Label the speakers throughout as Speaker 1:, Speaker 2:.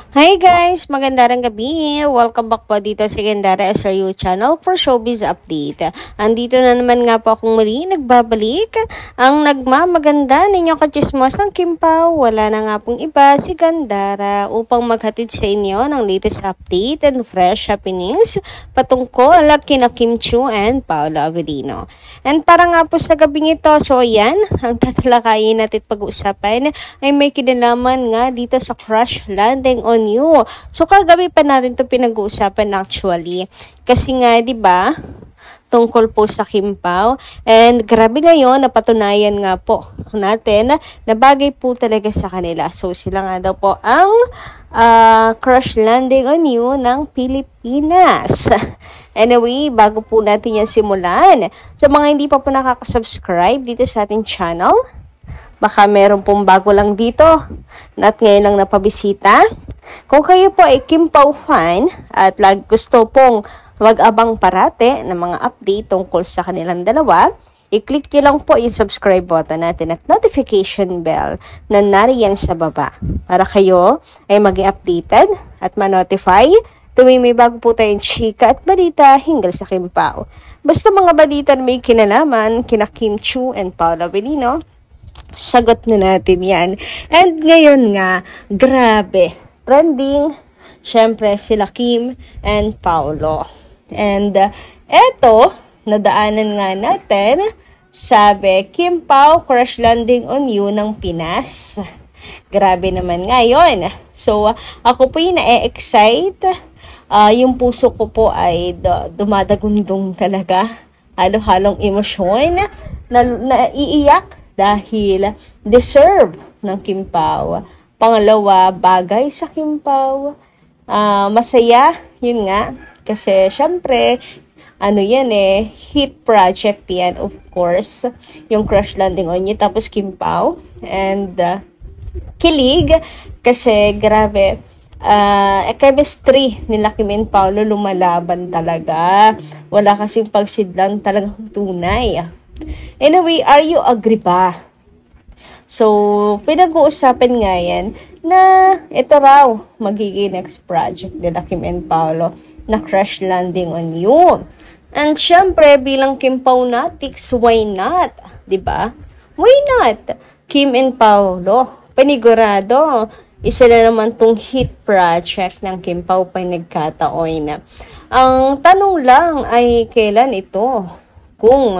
Speaker 1: Hi guys! Magandang gabi! Welcome back po dito sa Gandara SRU channel for Showbiz Update. Andito na naman nga po akong muli nagbabalik. Ang nagmamaganda ninyong kachismosang Kim Pao. Wala na nga pong iba si Gandara upang maghatid sa inyo ng latest update and fresh happenings patungkol kina Kim Chiu and Paolo Avellino. And para nga po sa gabing ito, so yan, ang tatalakayin natin pag-uusapan ay may kinalaman nga dito sa crash landing on you. So kagabi pa natin 'to pinag-uusapan actually. Kasi nga 'di ba, tungkol po sa Kim Pao. And grabe ngayon, napatunayan nga po natin na bagay po talaga sa kanila. So sila nga daw po ang crash landing on you ng Pilipinas. Anyway, bago po natin yan simulan, sa mga hindi pa po nakaka-subscribe dito sa ating channel, baka meron pong bago lang dito at ngayon lang napabisita. Kung kayo po ay Kim Pao fan at gusto pong mag-abang parate ng mga update tungkol sa kanilang dalawa, i-click nyo lang po yung subscribe button natin at notification bell na nariyan sa baba para kayo ay maging updated at ma-notify tuwing may bago po tayong chika at balita hinggil sa Kim Pao. Basta mga balita na may kinalaman kina Kim Chiu and Paolo Avellino, sagot na natin yan. And ngayon nga, grabe, trending, syempre sila Kim and Paolo. And eto, nadaanan nga natin, sabi, Kim Pao, crash landing on you ng Pinas. Grabe naman nga yun. So, ako po yung na-excite. Yung puso ko po ay dumadagundong talaga. Halo-halong emosyon na iiyak dahil deserve ng Kim Pao. Pangalawa, bagay sa Kim Pao. Masaya, yun nga. Kasi syempre, hit project yan, of course. Yung crash landing on you, tapos Kim Pao. And kilig, kasi grabe, chemistry nila Kim and Paolo lumalaban talaga. Wala kasing pagsidlang talagang tunay. Anyway, are you agree ba? So, pinag-uusapan nga yan na ito raw magiging next project nila Kim and Paolo na crash landing on you. And syempre, bilang Kim Pao natics, why not? Diba? Why not? Kim and Paolo, panigurado, isa na naman tong hit project ng Kim Pao pa nagkataon na. Ang tanong lang ay kailan ito? Kung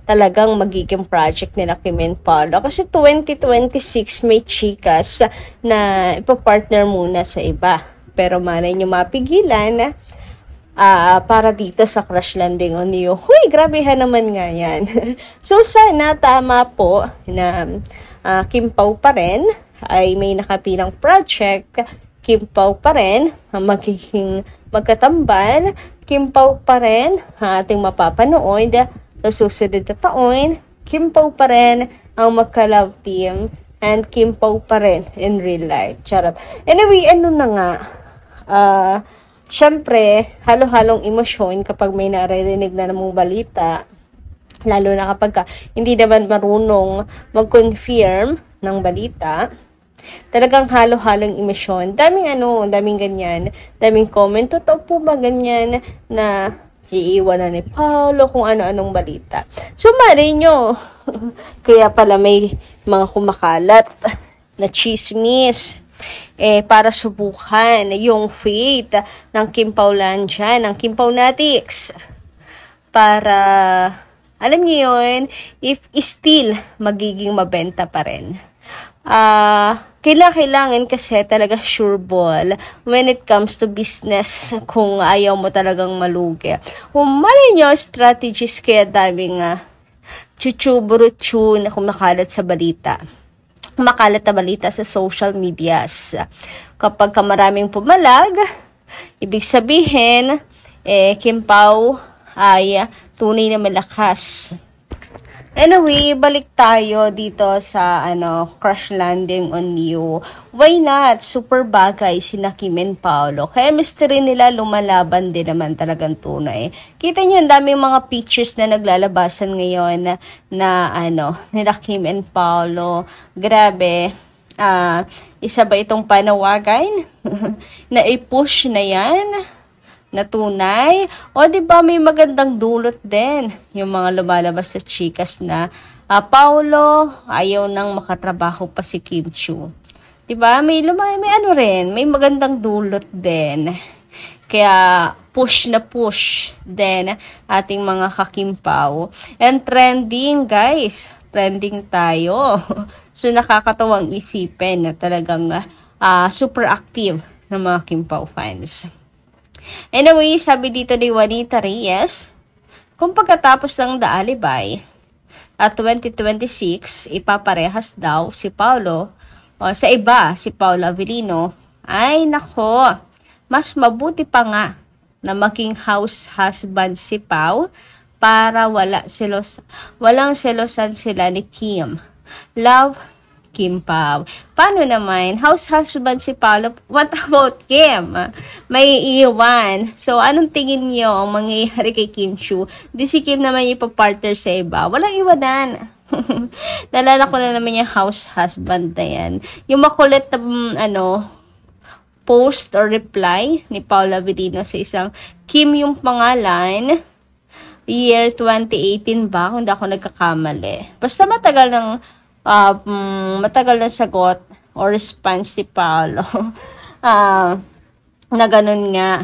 Speaker 1: talagang magiging project nila Kim and Paolo. Kasi 2026 may chikas na ipapartner muna sa iba. Pero malay nyo mapigilan para dito sa crash landing on you. Huy, grabehan naman nga yan. So sana tama po na Kim Pao pa rin ay may nakapilang project. Kim Pao pa rin ang magiging magkatambal. Kim Pao pa rin ang ating mapapanood sa susunod na taon. Kim Pao pa rin ang magka-love team and Kim Pao pa rin in real life. Charot. Anyway, ano na nga, syempre, halo-halong emosyon kapag may naririnig na namang balita, lalo na kapag hindi naman marunong mag-confirm ng balita. Talagang halo-halong emosyon. Daming ganyan. Daming comment. Totoo po ba ganyan na iiwan na ni Paolo kung ano-anong balita. So, malay nyo. Kaya pala may mga kumakalat na chismis. Para subukan yung fate ng Kim Pao Landia, ng Kim Pao Natics. Para, alam niyo yun, if still magiging mabenta pa rin. Kailangan kasi talaga sure ball when it comes to business kung ayaw mo talagang malugi. Kung mali nyo, strategies kaya daming chuchu-buruchu na kumakalat sa balita. Kumakalat na balita sa social medias. Kapag maraming pumalag, ibig sabihin, Kim Pao ay tunay na malakas. Anyway, balik tayo dito sa crash landing on you. Why not? Super bagay sina Kim and Paolo. Chemistry nila lumalaban din naman talagang tunay. Kita niyo ang daming mga pictures na naglalabasan ngayon na nila Kim and Paolo. Grabe. Isa ba itong panawagan na i-push na yan na tunay? O diba may magandang dulot din yung mga lumalabas sa chikas na Paolo ayaw nang makatrabaho pa si Kim Chiu. Diba may ano rin, may magandang dulot din. Kaya push na push din ating mga kakimpaw. And trending guys, trending tayo. So nakakatawang isipin na talagang super active ng mga Kimpaw fans. Anyway, sabi dito ni Juanita Reyes, kung pagkatapos ng The Alibay at 2026, ipaparehas daw si Paolo o sa iba, si Paolo Avellino, ay nako, mas mabuti pa nga na maging house husband si Pao para walang selosan sila ni Kim. Love, Kim Pao. Paano naman? House husband si Paolo. What about Kim? May iwan. So, anong tingin niyo ang mangyayari kay Kim Chiu? Di si Kim naman yung partner sa iba. Walang iwanan. Nalala ko na naman yung house husband na yan. Yung makulit na, post or reply ni Paolo Avellino sa isang Kim yung pangalan. Year 2018 ba? Kung hindi ako nagkakamali. Basta matagal ng sagot or response si Paolo na ganun nga,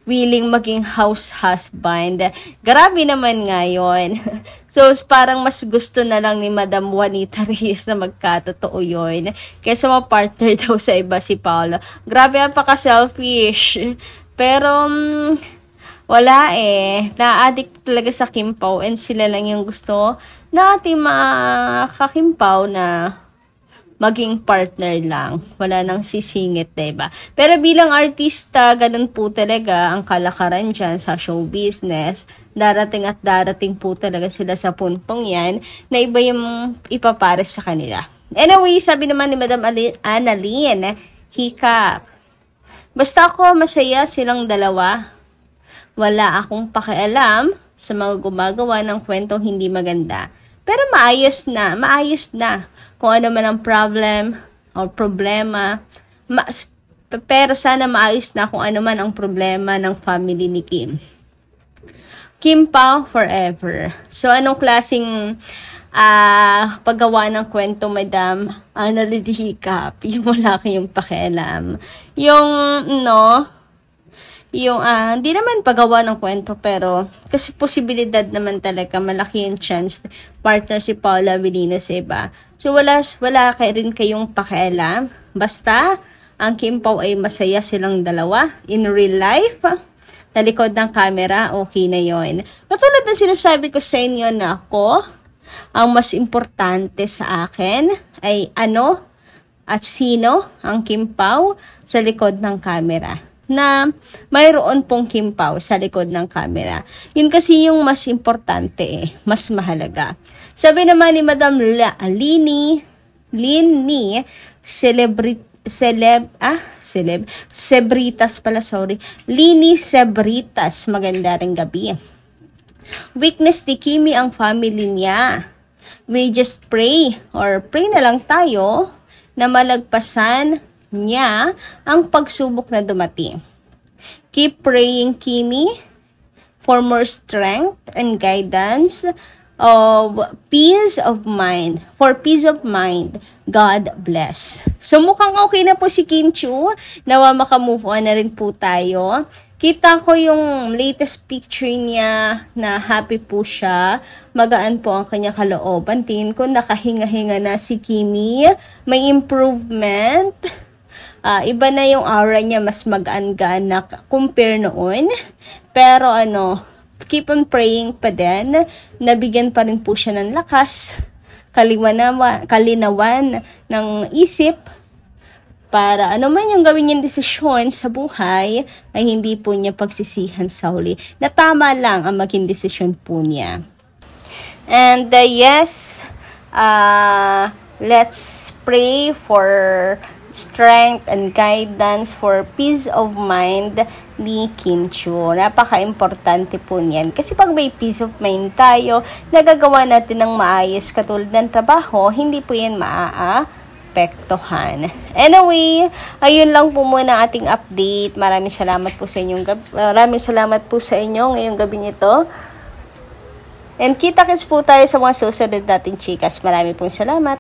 Speaker 1: willing maging house husband. Grabe naman nga yun. So, parang mas gusto na lang ni Madam Juanita Reyes na magkatotoo yun kaysa ma-partner daw sa iba si Paolo. Grabe, napaka-selfish. Pero, wala na-addict talaga sa Kimpaw and sila lang yung gusto na ating mga kakimpaw na maging partner lang. Wala nang sisingit, diba? Pero bilang artista, ganun po talaga ang kalakaran dyan sa show business. Darating at darating po talaga sila sa puntong yan na iba yung ipapares sa kanila. Anyway, sabi naman ni Madam Annalyn, hika, basta ako masaya silang dalawa. Wala akong pakialam sa mga gumagawa ng kwentong hindi maganda. Pero maayos na. Kung ano man ang problem o problema. Pero sana maayos na kung ano man ang problema ng family ni Kim. Kim Pao forever. So, anong klaseng paggawa ng kwento, Madam Annalyn? Yung wala kayong pakialam. Hindi naman paggawa ng kwento, pero kasi posibilidad naman talaga, malaki yung chance partner si Paolo Avellino sa iba. So, wala rin kayong pakialam. Basta, ang Kimpaw ay masaya silang dalawa in real life. Sa likod ng camera, okay na yon. Katulad na sinasabi ko sa inyo na ako, ang mas importante sa akin ay ano at sino ang Kimpaw sa likod ng camera. Na mayroon pong Kimpaw sa likod ng camera. Yun kasi yung mas importante, mas mahalaga. Sabi naman ni Madam Lini Lini Sebritas, maganda ring gabi. Weakness ni Kimi ang family niya. We just pray na lang tayo na malagpasan niya ang pagsubok na dumating. Keep praying, Kimi, for more strength and guidance of peace of mind. For peace of mind, God bless. So mukhang okay na po si Kim Chiu. Nawa makamove on na rin po tayo. Kita ko yung latest picture niya na happy po siya. Magaan po ang kanya kalooban. Tingin ko nakahinga-hinga na si Kimi. May improvement. Iba na yung aura niya, mas magaan-gaan na compare noon. Pero keep on praying pa din. Nabigyan pa rin po siya ng lakas, kalinawan ng isip, para ano man yung gawin niyang desisyon sa buhay, ay hindi po niya pagsisihan sa huli. Na tama lang ang maging desisyon po niya. And yes, let's pray for strength and guidance for peace of mind ni Kim Chiu. Napaka-importante po niyan. Kasi pag may peace of mind tayo, nagagawa natin ng maayos katulad ng trabaho, hindi po yan maapektuhan. Anyway, ayun lang po muna ating update. Maraming salamat po sa inyo ngayong gabi nito. And kita-kits po tayo sa mga susunod nating chikas. Maraming pong salamat.